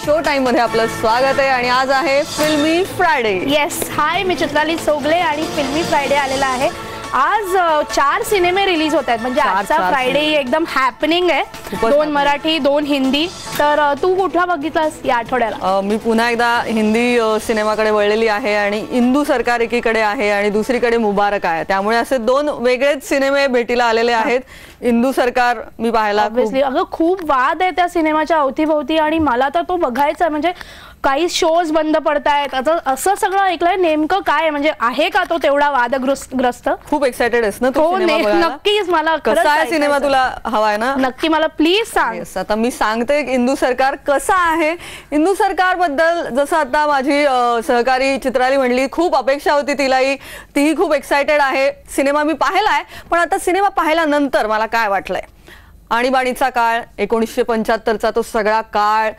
Show time मध्ये आपलं स्वागत आहे आणि आज आहे फिल्मी फ्रायडे. येस, हाय, मी चित्राली सोगले आणि फिल्मी फ्रायडे आलेला आहे. आज 4 सिनेमे रिलीज होत आहेत. म्हणजे आजचा फ्रायडे एकदम हॅपनिंग आहे. 2 मराठी 2 हिंदी. तर तू कुठला बघितलास या आठवड्याला? मी पुन्हा एकदा हिंदी सिनेमाकडे वळलेली आहे आणि इंदू सरकार एकीकडे आहे आणि दुसरीकडे मुबारक आहे. त्यामुळे असे 2 वेगळेच सिनेमे भेटीला आलेले आहेत. इंदू सरकार मी पाहायला अगं खूप वाद आहे त्या सिनेमाच्या अवतीभोवती आणि मला तर तो बघायचा. म्हणजे काही शोज बंद पडतायत असं सगळं ऐकलंय. नेमकं काय म्हणजे आहे का तो तेवढा वादग्रस्त? खूप एक्साइटेड आहेस ना तू सिनेमा बघायला? नक्कीच. मला कसा आहे सिनेमा तुला हवाय ना? नक्की मला प्लीज सांग. आता मी सांगते इंदू सरकार कसा आहे. इंदू सरकार बद्दल जसं आता माझी सहकारी चित्राली म्हणली, खूप अपेक्षा होती तिलाही, तीही खूप एक्साइटेड आहे. सिनेमा मी पाहिलाय, पण आता सिनेमा पाहिल्यानंतर मला काय वाटलंय, आणीबाणीचा काळ 1975चा तो सगळा काळ,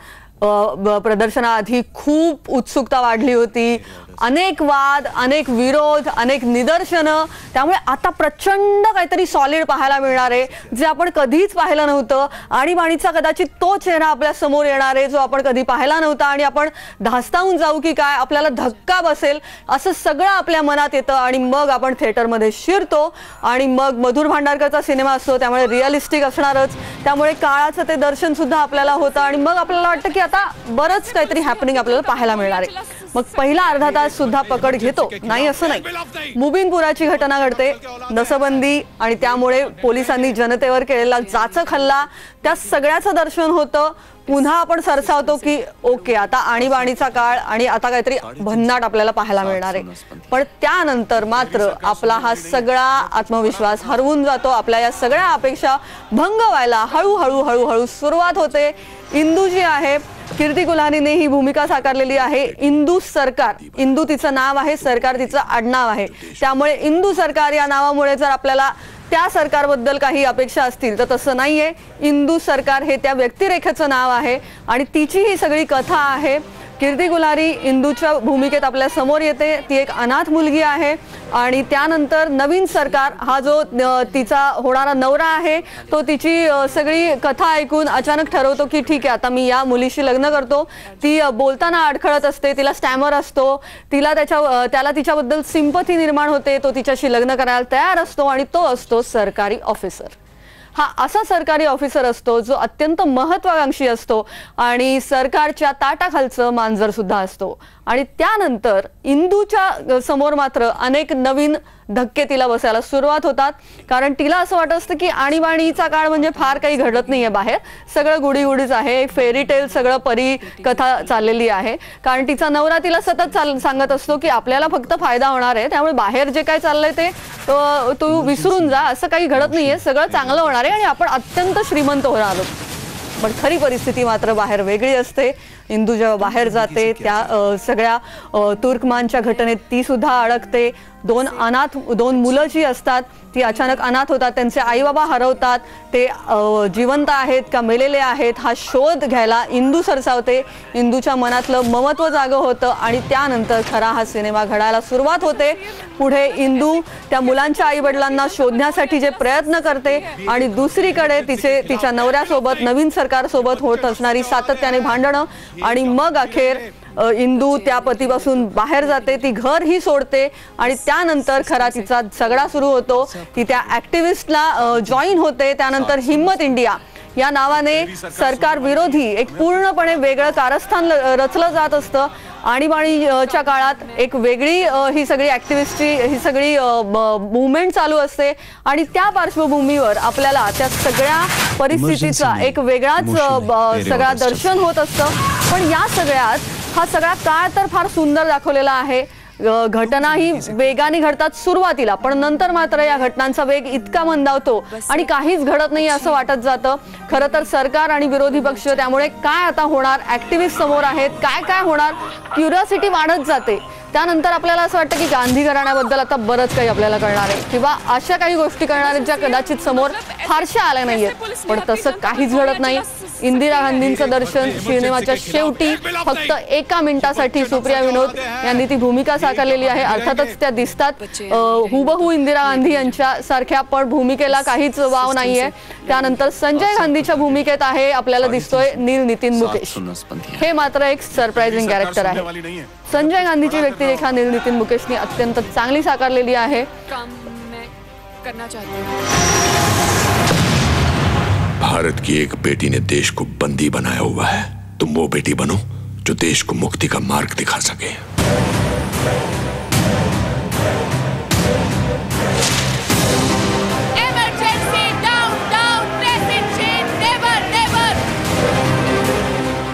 प्रदर्शनाआधी खूप उत्सुकता वाढली होती. अनेक वाद, अनेक विरोध, अनेक निदर्शनं. त्यामुळे आता प्रचंड काहीतरी सॉलिड पाहायला मिळणार आहे, जे आपण कधीच पाहिलं नव्हतं. आणीबाणीचा कदाचित तो चेहरा आपल्या समोर येणार आहे जो आपण कधी पाहिला नव्हता आणि आपण धास्तावून जाऊ की काय, आपल्याला धक्का बसेल असं सगळं आपल्या मनात येतं. आणि मग आपण थिएटरमध्ये शिरतो आणि मग मधुर भांडारकरचा सिनेमा असतो, त्यामुळे रिअलिस्टिक असणारच. त्यामुळे काळाचं ते दर्शन सुद्धा आपल्याला होतं आणि मग आपल्याला वाटतं की आता बरंच काहीतरी हॅपनिंग आपल्याला पाहायला मिळणार आहे. मग पहिला अर्धा तास सुद्धा पकड घेतो नाही असं नाही. मुबीनपुराची घटना घडते, नसबंदी आणि त्यामुळे पोलिसांनी जनतेवर केलेला जाचक हल्ला, त्या सगळ्याचं दर्शन होतं. पुन्हा आपण सरसावतो की ओके, आता आणीबाणीचा काळ आणि आता काहीतरी भन्नाट आपल्याला पाहायला मिळणार आहे. पण त्यानंतर मात्र आपला हा सगळा आत्मविश्वास हरवून जातो. आपल्या या सगळ्या अपेक्षा भंग व्हायला हळूहळू सुरुवात होते. इंदू जी आहे, कीर्ती कुल्हारीने ही भूमिका साकारलेली आहे. इंदू सरकार, इंदू तिचं नाव आहे, सरकार तिचं आडनाव आहे. त्यामुळे इंदू सरकार या नावामुळे जर आपल्याला त्या सरकारबद्दल काही अपेक्षा असतील तर तसं नाहीये. इंदू सरकार हे त्या व्यक्तिरेखेचं नाव आहे आणि तिची ही सगळी कथा आहे. कीर्ती कुल्हारी इंदूच्या भूमिकेत आपल्या समोर येते. ती एक अनाथ मुलगी आहे आणि त्यानंतर नवीन सरकार हा जो तिचा होणारा नवरा आहे तो तिची सगळी कथा ऐकून अचानक ठरवतो की ठीक आहे, आता मी या मुलीशी लग्न करतो. ती बोलताना अडखळत असते, तिला स्टॅमर असतो, त्याला तिच्याबद्दल सिंपथी निर्माण होते. तो तिच्याशी लग्न करायला तयार असतो आणि तो असतो सरकारी ऑफिसर. हा असा सरकारी ऑफिसर असतो जो अत्यंत महत्वाकांक्षी असतो आणि सरकारच्या ताटाखालचं मांजर सुद्धा असतो. आणि त्यानंतर इंदूच्या समोर मात्र अनेक नवीन धक्के तिला बसायला सुरुवात होतात. कारण तिला असं वाटत असतं की आणीबाणीचा काळ म्हणजे फार काही घडत नाहीये बाहेर, सगळं गुढीगुढीच आहे, एक फेरी टेल, सगळं परी कथा चाललेली आहे. कारण तिचा नवरा तिला सतत सांगत असतो की आपल्याला फक्त फायदा होणार आहे, त्यामुळे बाहेर जे काय चाललंय ते तू विसरून जा, असं काही घडत नाहीये, सगळं चांगलं होणार आहे आणि आपण अत्यंत श्रीमंत होणार आहोत. पण खरी परिस्थिती मात्र बाहेर वेगळी असते. इंदू जेव्हा बाहेर जाते त्या सगळ्या तुर्कमानच्या घटनेत ती सुद्धा अडकते. 2 मुलं जी असतात ती अचानक अनाथ होतात, त्यांचे आई बाबा हरवतात, ते जिवंत आहेत का मेलेले आहेत हा शोध घ्यायला इंदू सरसावते. इंदूच्या मनातलं ममत्व जागं होतं आणि त्यानंतर खरा हा सिनेमा घडायला सुरुवात होते. पुढे इंदू त्या मुलांच्या आई वडिलांना शोधण्यासाठी जे प्रयत्न करते आणि दुसरीकडे तिच्या नवऱ्यासोबत, नवीन सरकारसोबत होत असणारी सातत्याने भांडणं आणि मग अखेर इंदू त्या पतीपासून बाहेर जाते. ती घर ही सोडते आणि त्यानंतर खरा तिचा झगडा सुरू होतो. ती त्या ऍक्टिव्हिस्टला जॉईन होते. त्यानंतर हिम्मत इंडिया या नावाने सरकार विरोधी एक पूर्णपणे वेगळं कारस्थान रचलं जात असतं. आणीबाणीच्या काळात एक वेगळी ही सगळी ऍक्टिव्हिस्टची ही सगळी मुवमेंट चालू असते आणि त्या पार्श्वभूमीवर आपल्याला त्या सगळ्या परिस्थितीचा एक वेगळाच सगळा दर्शन होत असतं. पण या सगळ्यात हा सगळा काळ तर फार सुंदर दाखवलेला आहे. घटना ही वेगाने घडतात सुरुवातीला, पण नंतर मात्र या घटनांचा वेग इतका मंदावतो आणि काहीच घडत नाही असं वाटत जातं. खरं तर सरकार आणि विरोधी पक्ष, त्यामुळे काय आता होणार, ऍक्टिव्हिस्ट समोर आहेत, काय होणार, क्युरिओसिटी वाढत जाते. त्यानंतर आपल्याला असं वाटतं की गांधी घराण्याबद्दल आता बरंच काही आपल्याला कळणार आहे किंवा अशा काही गोष्टी कळणार आहेत ज्या कदाचित समोर फारशा आल्या नाहीयेत. पण तसं काहीच घडत नाही. इंदिरा गांधींचं दर्शन सिनेमाच्या शेवटी फक्त 1 मिनिटासाठी सुप्रिया विनोद यांनी ती भूमिका साकारलेली आहे. अर्थातच त्या दिसतात हुबहू इंदिरा गांधी यांच्या सारख्या, पण भूमिकेला काहीच वाव नाहीये. त्यानंतर संजय गांधीच्या भूमिकेत आहे आपल्याला दिसतोय नील नितीन मुकेश. हे मात्र एक सरप्राइझिंग कॅरेक्टर आहे. संजय गांधीची व्यक्तिरेखा नील नितीन मुकेशने अत्यंत चांगली साकारलेली आहे. भारत की एक बेटी ने देश को बंदी बनाया हुआ है. तुम वो बेटी बनो जो देश को मुक्ति का मार्ग दिखा सके.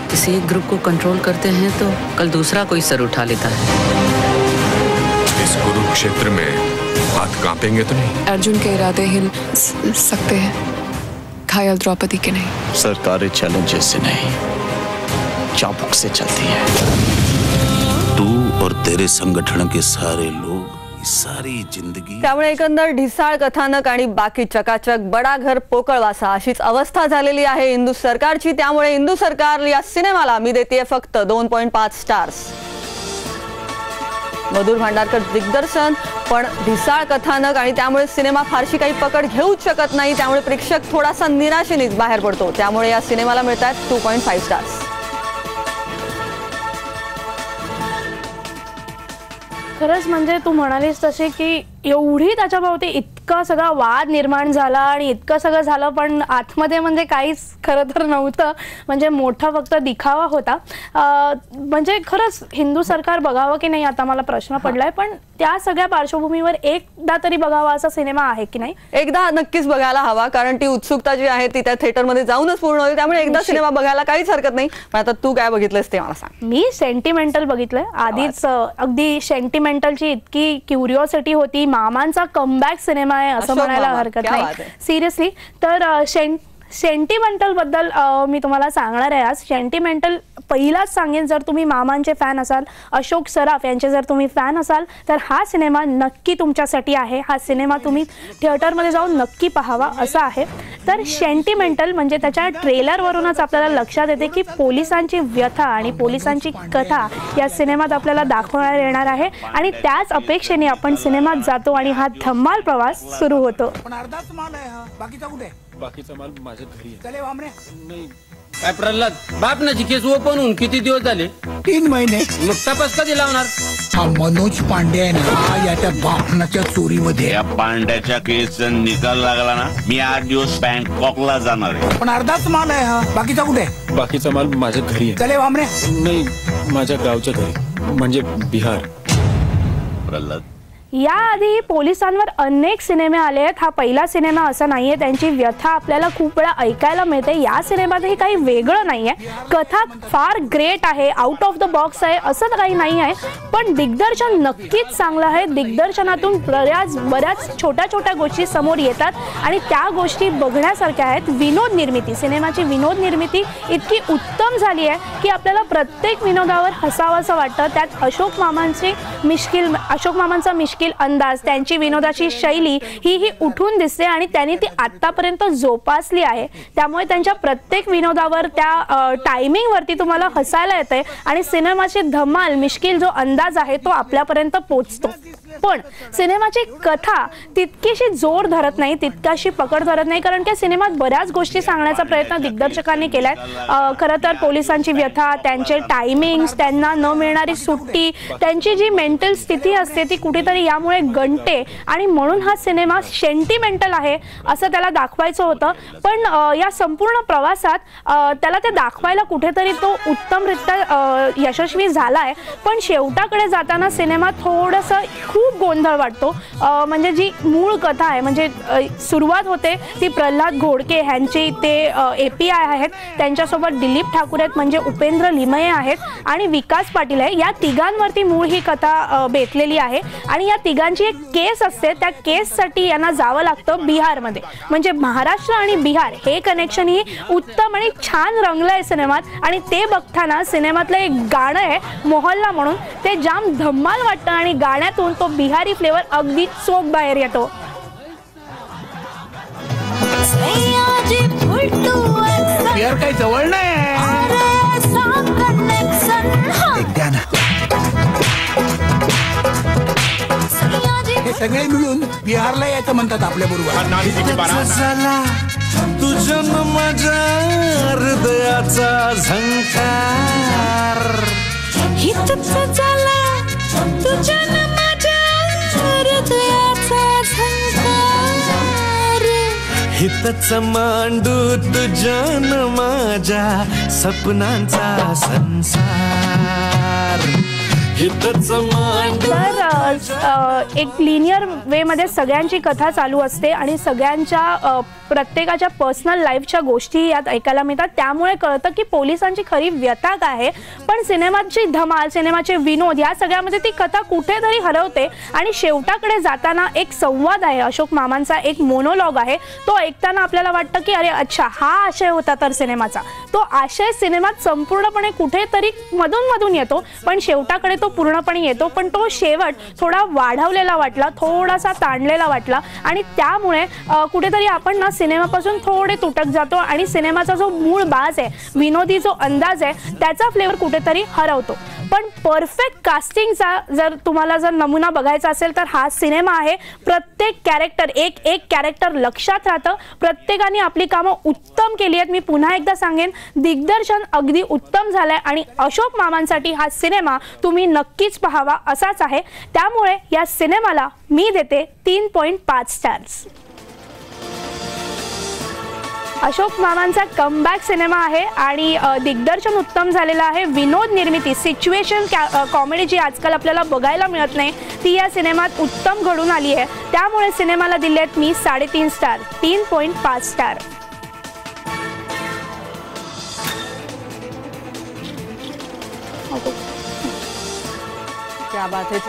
किसी एक ग्रुप को कंट्रोल करते हैं तो कल दूसरा कोई सर उठा लेता है. इस कुरुक्षेत्र में हाथ कांपेंगे तो नहीं? अर्जुन के इरादे हिल सकते हैं, घायल द्रौपदी के नहीं. सरकारें चैलेंजेस से नहीं, चाबुक से चलती है. तू और तेरे संगठन के सारे लोग सारी जिंदगी. त्यामुळे एकंदर ढिसाळ कथानक आणि बाकी चकाचक बडा घर पोकळवासा अशीच अवस्था झालेली आहे इंदू सरकारची. त्यामुळे इंदू सरकार या सिनेमाला मी देते फक्त 2.5 स्टार्स. मधुर भांडारकर दिग्दर्शन, पण ढिसाळ कथानक आणि त्यामुळे सिनेमा फारशी काही पकड घेऊच शकत नाही. त्यामुळे प्रेक्षक थोडासा निराशेनेच बाहेर पडतो. त्यामुळे या सिनेमाला मिळतात 2.5 स्टार्स. खरंच म्हणजे तू म्हणालीस तसे की एवढी त्याच्याभोवती इतका सगळा वाद निर्माण झाला आणि इतकं सगळं झालं, पण आतमध्ये म्हणजे काहीच खरं तर नव्हतं. म्हणजे मोठा फक्त दिखावा होता. म्हणजे खरंच हिंदू सरकार बघावं की नाही आता मला प्रश्न पडलाय. पण त्या सगळ्या पार्श्वभूमीवर एकदा तरी बघावा असा सिनेमा आहे की नाही? एकदा नक्कीच बघायला हवा, कारण ती उत्सुकता जी आहे ती त्या थिएटरमध्ये जाऊनच पूर्ण होईल. त्यामुळे एकदा सिनेमा बघायला काहीच हरकत नाही. पण आता तू काय बघितलंस ते मला सांग. मी सेंटिमेंटल बघितलंय. आधीच अगदी सेंटिमेंटलची इतकी क्युरिओसिटी होती. मामांचा कमबॅक सिनेमा आहे असं म्हणायला हरकत नाही सिरियसली. तर सेंटिमेंटल बद्दल मी तुम्हाला सांगणार आहे आज. सेंटिमेंटल पहिलाच सांगेन, जर तुम्ही मामांचे फॅन असाल, अशोक सराफ यांचे जर तुम्ही फॅन असाल तर हा सिनेमा नक्की तुमच्यासाठी आहे. हा सिनेमा तुम्ही थिएटरमध्ये जाऊन नक्की पाहावा असा आहे. तर सेंटिमेंटल म्हणजे त्याच्या ट्रेलरवरूनच आपल्याला लक्षात येते की पोलिसांची व्यथा आणि पोलिसांची कथा या सिनेमात आपल्याला दाखवण्यात येणार आहे. आणि त्याच अपेक्षेने आपण सिनेमात जातो आणि हा धम्माल प्रवास सुरू होतो. बाकीचा माल माझ्या घरी आहे. काय प्रल्हाद, बापनाची केस ओपन होऊन किती दिवस झाले? 3 महिने. मग तपास कधी लावणार? हा मनोज पांडे आहे ना, याच्या बापनाच्या चोरीमध्ये. या पांड्याच्या केसचा निकाल लागला ना, मी 8 दिवस बँकॉकला जाणार आहे. पण अर्धाच माल आहे हा. बाकीचा कुठे? बाकीचा माल माझ्या घरी आहे. चले वामरे. नाही, माझ्या गावच्या घरी, म्हणजे बिहार. प्रल्हाद, याआधी पोलिसांवर अनेक सिनेमे आले आहेत. हा पहिला सिनेमा असा नाहीये. त्यांची व्यथा आपल्याला खूप वेळा ऐकायला मिळते. या सिनेमातही काही वेगळं नाहीये. कथा फार ग्रेट आहे, आउट ऑफ द बॉक्स आहे असं काही नाही आहे. पण दिग्दर्शन नक्कीच चांगलं आहे. दिग्दर्शनातून बऱ्याच छोट्या छोट्या गोष्टी समोर येतात आणि त्या गोष्टी बघण्यासारख्या आहेत. विनोद निर्मिती, सिनेमाची विनोद निर्मिती इतकी उत्तम झाली आहे की आपल्याला प्रत्येक विनोदावर हसावंसं वाटतं. त्यात अशोक मामांचा मिश्किल अंदाज, त्यांची विनोदाची शैली ही उठून दिसते आणि त्यांनी ती आतापर्यंत जोपासली आहे. त्यामुळे त्यांच्या प्रत्येक विनोदावर, त्या टायमिंग वरती तुम्हाला हसायला येते आणि सिनेमाची धमाल, मिश्किल जो अंदाज आहे तो आपल्यापर्यंत पोहोचतो. पण सिनेमाची कथा तितकीशी जोर धरत नाही, तितकाशी पकड धरत नाही, कारण की सिनेमात बऱ्याच गोष्टी सांगण्याचा प्रयत्न दिग्दर्शकांनी केलाय. खरं तर पोलिसांची व्यथा, त्यांचे टायमिंग्स, त्यांना न मिळणारी सुट्टी, त्यांची जी मेंटल स्थिती असते ती कुठेतरी यामुळे गणते आणि म्हणून हा सिनेमा सेंटिमेंटल आहे असं त्याला दाखवायचं होतं. पण या संपूर्ण प्रवासात त्याला ते दाखवायला कुठेतरी तो उत्तमरित्या यशस्वी झाला आहे. पण शेवटाकडे जाताना सिनेमा थोडंसं खूप गोंधळ वाटतो. म्हणजे जी मूळ कथा आहे, म्हणजे सुरुवात होते ती प्रल्हाद घोडके ह्यांची, ते API आहेत, त्यांच्यासोबत दिलीप ठाकूर आहेत म्हणजे उपेंद्र लिमये आहेत आणि विकास पाटील आहे. या तिघांवरती मूळ ही कथा बेतलेली आहे आणि या तिघांची एक केस असते. त्या केससाठी यांना जावं लागतं बिहारमध्ये. म्हणजे महाराष्ट्र आणि बिहार हे कनेक्शन ही उत्तम आणि छान रंगलं आहे सिनेमात. आणि ते बघताना सिनेमातलं एक गाणं आहे मोहल्ला म्हणून, ते जाम धम्माल वाटतं आणि गाण्यातून तो बिहारी फ्लेवर अगदी चोख बाहेर येतो. बिहार काही जवळ नाही. द्या ना. हे सगळे मिळून बिहारला यायचं म्हणतात आपल्या बरोबर. तुझ्या माझ्या हृदयाचा झंकार हितच झाला तुझ्या माझ्या हृदयाचा झंकार हितच मांडू तुझ्या माझ्या सपनांचा संसार हितच मांडू. तर एक लिनियर वे मध्ये सगळ्यांची कथा चालू असते आणि सगळ्यांच्या प्रत्येकाच्या पर्सनल लाईफच्या गोष्टी यात ऐकायला मिळतात. त्यामुळे कळतं की पोलिसांची खरी व्यथा काय आहे. पण सिनेमाची धमाल, सिनेमाचे विनोद या सगळ्यामध्ये ती कथा कुठेतरी हरवते आणि शेवटाकडे जाताना एक संवाद आहे. अशोक मामांचा एक मोनोलॉग आहे. तो ऐकताना आपल्याला वाटतं की अरे अच्छा हा आशय होता तर सिनेमाचा. तो आशय सिनेमात संपूर्णपणे कुठेतरी मधून मधून येतो पण शेवटाकडे तो पूर्णपणे येतो. पण तो शेवट थोडा वाढवलेला वाटला, थोडासा ताणलेला वाटला आणि त्यामुळे कुठेतरी आपण ना सिनेमापासून थोडे तुटक जातो आणि सिनेमाचा जो मूळ बाज आहे, विनोदी जो अंदाज आहे त्याचा फ्लेवर कुठेतरी हरवतो. पण परफेक्ट कास्टिंगचा जर तुम्हाला नमुना बघायचा असेल तर हा सिनेमा आहे. प्रत्येक कॅरेक्टर एक कॅरेक्टर लक्षात राहतं. प्रत्येकाने आपली कामं उत्तम केली आहेत. मी पुन्हा एकदा सांगेन दिग्दर्शन अगदी उत्तम झालंय आणि अशोक मामांसाठी हा सिनेमा तुम्ही नक्कीच पाहावा असाच आहे. त्यामुळे या सिनेमाला मी देते 3.5 स्टार्स. अशोक मामांचा कमबॅक सिनेमा आहे आणि दिग्दर्शन उत्तम झालेलं आहे. विनोद निर्मिती, सिच्युएशन कॉमेडी जी आजकाल आपल्याला बघायला मिळत नाही ती या सिनेमात उत्तम घडून आली आहे. त्यामुळे सिनेमाला दिले आहेत मी 3.5 स्टार, 3.5 स्टार. क्या बात है.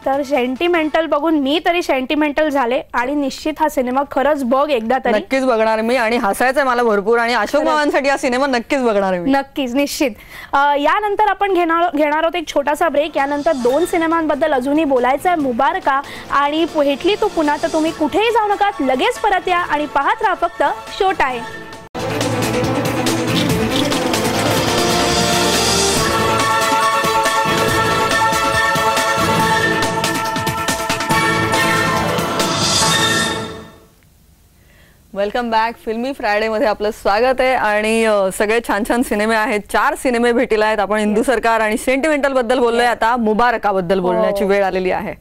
तर सेंटिमेंटल बघून मी तरी सेंटिमेंटल झाले आणि निश्चित हा सिनेमा खरंच बघ एकदा तरी. नक्कीच बघणार मी आणि हसायचंय मला भरपूर आणि अशोक मामांसाठी हा सिनेमा नक्कीच बघणार मी. नक्कीच निश्चित. यानंतर आपण घेणार आहोत एक छोटासा ब्रेक. यानंतर 2 सिनेमांबद्दल अजूनही बोलायचं आहे. मुबारका आणि भेटली तू पुन्हा. तर तुम्ही कुठेही जाऊ नका, लगेच परत या आणि पाहत राहा फक्त शो टाइम. Welcome back. फिल्मी फ्रायडे मध्ये आपलं स्वागत आहे आणि सगळे छान छान सिनेमे आहेत. 4 सिनेमे भेटीला आहेत. आपण हिंदू सरकार आणि सेंटिमेंटल बद्दल बोललोय. आता मुबारका बद्दल बोलण्याची वेळ आलेली आहे.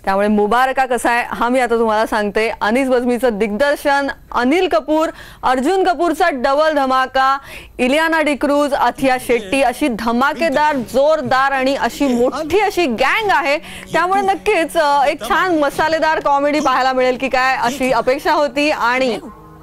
त्यामुळे मुबारका कसा आहे हा मी आता तुम्हाला सांगते. अनीस बज्मीचं दिग्दर्शन, अनिल कपूर, अर्जुन कपूरचा डबल धमाका, इलियाना डिक्रूज, अथिया शेट्टी अशी धमाकेदार, जोरदार आणि अशी मोठी अशी गँग आहे. त्यामुळे नक्कीच एक छान मसालेदार कॉमेडी पाहायला मिळेल की काय अशी अपेक्षा होती आणि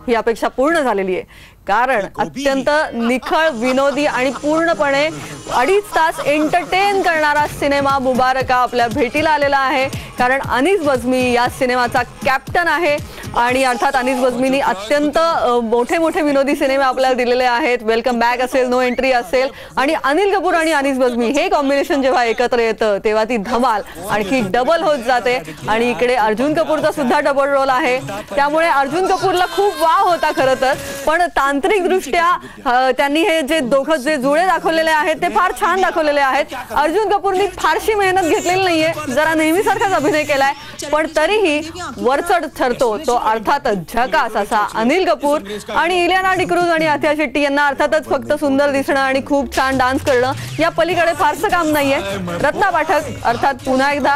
ही अपेक्षा पूर्ण झालेली आहे. कारण अत्यंत निखळ, विनोदी आणि पूर्णपणे 2.5 तास एंटरटेन करणारा सिनेमा मुबारका आपल्या भेटीला आलेला आहे. कारण अनीस बज्मी या सिनेमाचा कॅप्टन आहे आणि अर्थात अनीस बज्मीनी अत्यंत मोठे मोठे विनोदी सिनेमे आपल्याला दिलेले आहेत. वेलकम बॅक असेल, नो एंट्री असेल आणि अनिल कपूर आणि अनीस बज्मी हे कॉम्बिनेशन जेव्हा एकत्र येतं तेव्हा ती धमाल आणखी डबल होत जाते. आणि इकडे अर्जुन कपूरचा सुद्धा डबल रोल आहे. त्यामुळे अर्जुन कपूरला खूप वाव होता खरं तर. पण तांत्रिक दृष्ट्या त्यांनी हे जे दोघं जे जुळे दाखवलेले आहेत ते फार छान दाखवलेले आहेत. अर्जुन कपूरनी फारशी मेहनत घेतलेली नाहीये, जरा नेहमीसारखाच अभिनय केलाय पण तरीही वरचढ ठरतो तो अर्थातच झकास असा अनिल कपूर. आणि इलियाना डिक्रूज आणि अथिया शेट्टी यांना अर्थातच फक्त सुंदर दिसणं आणि खूप छान डान्स करणं या पलीकडे फारसं काम नाहीये. रत्ना पाठक अर्थात पुन्हा एकदा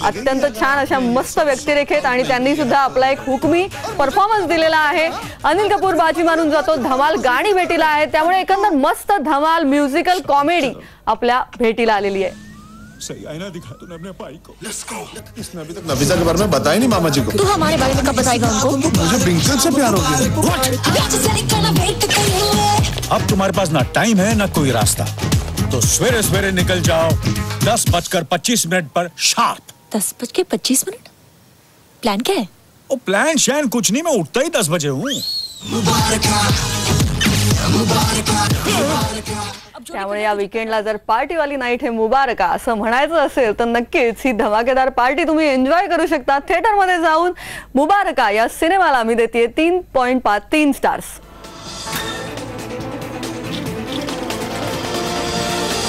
अत्यंत छान अशा मस्त व्यक्तिरेखेत आणि त्यांनी सुद्धा आपला एक हुकमी परफॉर्मन्स दिलेला आहे. अनिल कपूर बाजी मारून जातो, धमाल गाणी भेटीला आहे. त्यामुळे एकंदर मस्त धमाल म्युझिकल कॉमेडी आपल्या भेटीला आलेली आहे. सही आईना दिखा तूने अपने भाई को. इसने अभी तक नफीसा के बारे में बताया नहीं मामा जी को. तू हमारे बारे में कब बताएगा उनको? मुझे बिंकल से प्यार हो गया. अब तुम्हारे पास ना टाइम है ना कोई रास्ता, तो सवेरे सवेरे निकल जाओ 10:25 पर शार्प. 10:25? प्लान क्या है? ओ प्लान शैन कुछ नहीं, मैं उठता ही 10 बजे हूँ. त्यामुळे या वीकेंडला जर पार्टीवाली नाईट हे मुबारका असं म्हणायचं असेल तर नक्कीच ही धमाकेदार पार्टी तुम्ही एन्जॉय करू शकता थिएटरमध्ये जाऊन. मुबारका या सिनेमाला मी देते 3.3 स्टार्स.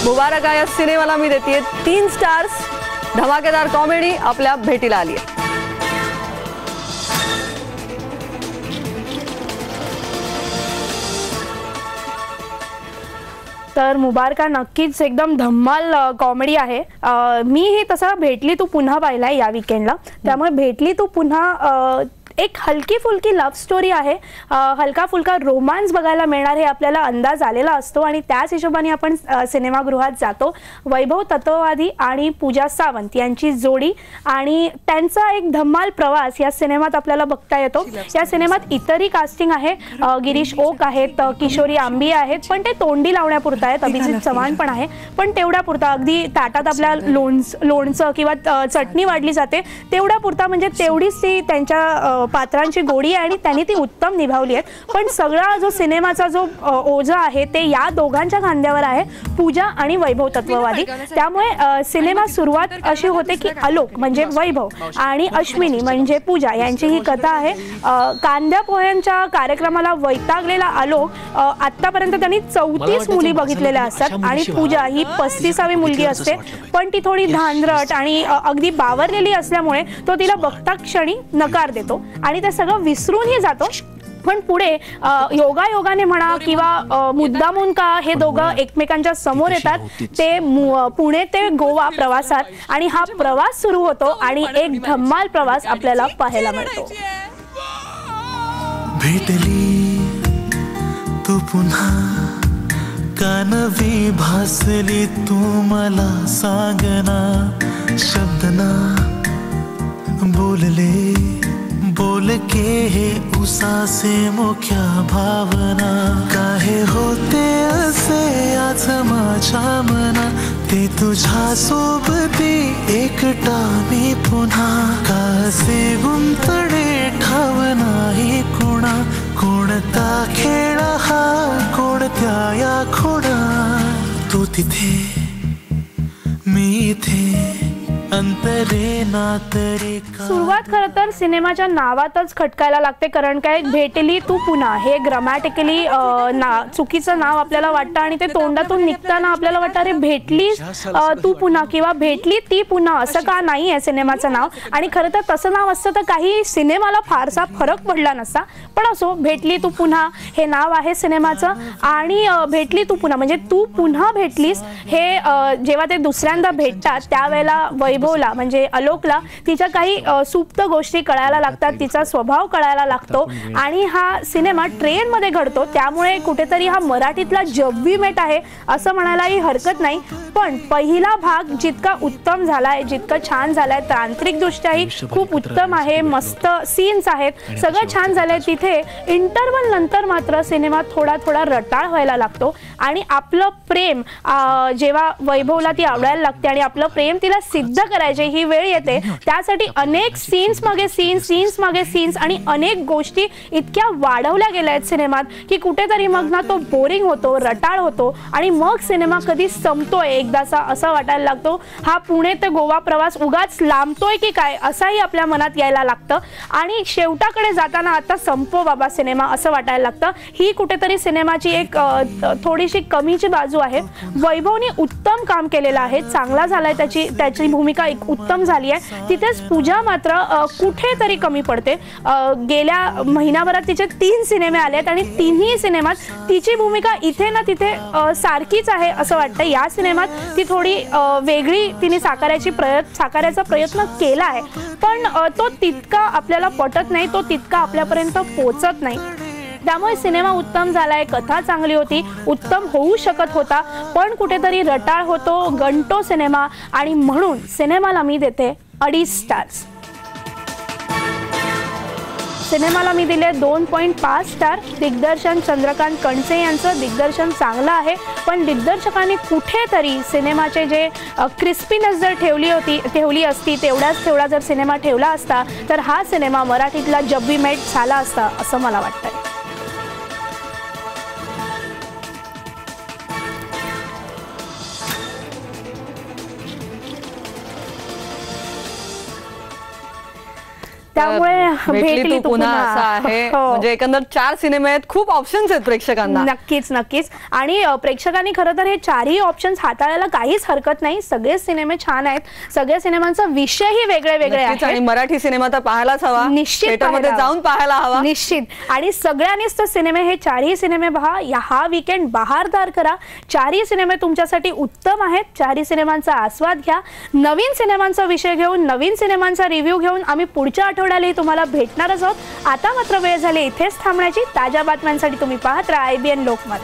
मुबारका या सिनेमाला मी देते 3 स्टार्स. धमाकेदार कॉमेडी आपल्या भेटीला आली आहे. तर मुबारका नक्कीच एकदम धम्माल कॉमेडी आहे. मीही तसा भेटली तू पुन्हा पाहिलाय या वीकेंडला, त्यामुळे भेटली तू पुन्हा एक हलकी फुलकी लव्ह स्टोरी आहे, हलका फुलका रोमांस बघायला मिळणार हे आपल्याला अंदाज आलेला असतो आणि त्याच हिशोबाने आपण सिनेमागृहात जातो. वैभव तत्ववादी आणि पूजा सावंत यांची जोडी आणि त्यांचा एक धम्माल प्रवास या सिनेमात आपल्याला बघता येतो. या सिनेमात इतरही कास्टिंग आहे, गिरीश ओक आहेत, किशोरी आंबी आहेत, पण ते तोंडी लावण्यापुरता आहेत. अभिजित चव्हाण पण आहे, पण तेवढ्या पुरता अगदी ताटात आपल्या लोणचं किंवा चटणी वाढली जाते तेवढ्या पुरता, म्हणजे तेवढीच ती त्यांच्या पात्रांची गोडी आहे आणि त्यांनी ती उत्तम निभावली आहे. पण सगळा जो सिनेमाचा जो ओझा आहे ते या दोघांच्या खांद्यावर आहे, पूजा आणि वैभव तत्ववादी. त्यामुळे सिनेमा सुरुवात अशी होते की आलोक म्हणजे वैभव आणि अश्विनी म्हणजे पूजा यांची ही कथा आहे. कांद्या पोह्यांच्या कार्यक्रमाला वैतागलेला आलोक आतापर्यंत त्यांनी 34 मुली बघितलेल्या असतात आणि पूजा ही 35वी मुलगी असते, पण ती थोडी धांदरट आणि अगदी बावरलेली असल्यामुळे तो तिला बघता क्षणी नकार देतो आणि ते सगळं विसरूनही जातो. पण पुढे योगायोगाने म्हणा किंवा मुद्दामून का हे दोघं एकमेकांच्या समोर येतात. ते पुणे ते गोवा प्रवासात आणि हा प्रवास सुरू होतो आणि एक धम्माल प्रवास आपल्याला पाहायला मिळतो. भेटली तू पुन्हा कानवी भासली तू मला सांगना शब्दना बोलले बोल के हे उसासे मोक्या भावना काहे होते असे आज माझ्या मना ते तुझ्या सोबती एकटा मी पुन्हा कासे गुंतडे ठाव नाही कोणा कोणता खेळ हा कोणत्या या खोडा तू तिथे मी इथे सुरुवात खरं तर सिनेमाच्या नावातच खटकायला लागते, कारण काय भेटली तू पुन्हा हे ग्रामॅटिकली चुकीचं नाव आपल्याला वाटतं आणि ते तोंडातून निघताना आपल्याला वाटतं अरे भेटली तू पुन्हा किंवा भेटली ती पुन्हा असं का नाही आहे सिनेमाचं नाव. आणि खरं तर तसं नाव असतं तर काही सिनेमाला फारसा फरक पडला नसता, पण असो भेटली तू पुन्हा हे नाव आहे सिनेमाचं. आणि भेटली तू पुन्हा म्हणजे तू पुन्हा भेटलीस हे जेव्हा ते दुसऱ्यांदा भेटतात त्यावेळेला वैभवला म्हणजे आलोकला तिच्या काही सुप्त गोष्टी कळायला लागतात, तिचा स्वभाव कळायला लागतो आणि हा सिनेमा ट्रेनमध्ये घडतो. त्यामुळे कुठेतरी हा मराठीतला जब वी मेट आहे असं म्हणायलाही हरकत नाही. पण पहिला भाग जितका उत्तम झालाय, जितकं छान झालाय, तांत्रिकदृष्ट्याही खूप उत्तम आहे, मस्त सीन्स आहेत, सगळं छान झालंय. तिथे इंटरव्हल नंतर मात्र सिनेमा थोडा थोडा रटाळ व्हायला लागतो आणि आपलं प्रेम जेव्हा वैभवला ती आवडायला लागते आणि आपलं प्रेम तिला सिद्ध करायची ही वेळ येते, त्यासाठी अनेक सीन्स मागे सीन्स आणि अनेक गोष्टी इतक्या वाढवल्या गेल्या आहेत सिनेमात की कुठेतरी मग ना तो बोरिंग होतो, रटाळ होतो आणि मग सिनेमा कधी संपतोय एकदाचा असं वाटायला लागतो. हा पुणे ते गोवा प्रवास उगाच लांबतोय की काय असाही आपल्या मनात यायला लागतं आणि शेवटाकडे जाताना आता संपो बाबा सिनेमा असं वाटायला लागतं. ही कुठेतरी सिनेमाची एक थोडीशी कमीची बाजू आहे. वैभवने उत्तम काम केलेलं आहे, चांगला झालाय, त्याची भूमिका एक उत्तम झाली आहे. तिथेच पूजा मात्र कुठेतरी कमी पडते. गेल्या महिनाभरात तिचे 3 सिनेमे आलेत आणि तिन्ही सिनेमात तिची भूमिका इथे ना तिथे सारखीच आहे असं वाटतं. या सिनेमात ती थोडी वेगळी तिने साकारायचा प्रयत्न केला आहे, पण तो तितका आपल्याला पटत नाही, तो तितका आपल्यापर्यंत पोहोचत नाही. त्यामुळे सिनेमा उत्तम झालाय, कथा चांगली होती, उत्तम होऊ शकत होता, पण कुठेतरी रटाळ होतो, गंटो सिनेमा आणि म्हणून सिनेमाला मी देते 2.5 स्टार्स. सिनेमाला मी दिले 2.5 स्टार. दिग्दर्शन चंद्रकांत कणसे यांचं दिग्दर्शन चांगलं आहे, पण दिग्दर्शकांनी कुठेतरी सिनेमाचे जे क्रिस्पीनेस जर ठेवली असती तेवढा जर सिनेमा ठेवला असता तर हा सिनेमा मराठीतला जब वी मेट झाला असता असं मला वाटतंय. त्यामुळे भेटली तू पुन्हा असं आहे. म्हणजे एकंदर 4 सिनेमे आहेत, खूप ऑप्शन्स आहेत प्रेक्षकांना. नक्कीच नक्कीच. आणि प्रेक्षकांनी खरं तर हे 4ही ऑप्शन्स हाताळायला काहीच हरकत नाही. सगळे सिनेमे छान आहेत, सगळ्या सिनेमांचा विषयही वेगळे वेगळे आहेत. आणि मराठी सिनेमा तर पाहायलाच हवा, निश्चित थिएटरमध्ये जाऊन पाहायला हवा निश्चित. आणि सगळ्यांनीच तर सिनेमे, हे 4ही सिनेमे पहा. हा वीकेंड बहारदार करा. 4ही सिनेमे तुमच्यासाठी उत्तम आहेत. 4ही सिनेमांचा आस्वाद घ्या. नवीन सिनेमांचा विषय घेऊन, नवीन सिनेमांचा रिव्ह्यू घेऊन आम्ही पुढच्या आठवड्यालाही तुम्हाला भेटणारच आहोत. आता मात्र वेळ झाली इथेच थांबण्याची. ताज्या बातम्यांसाठी तुम्ही पाहत राहा IBN लोकमत.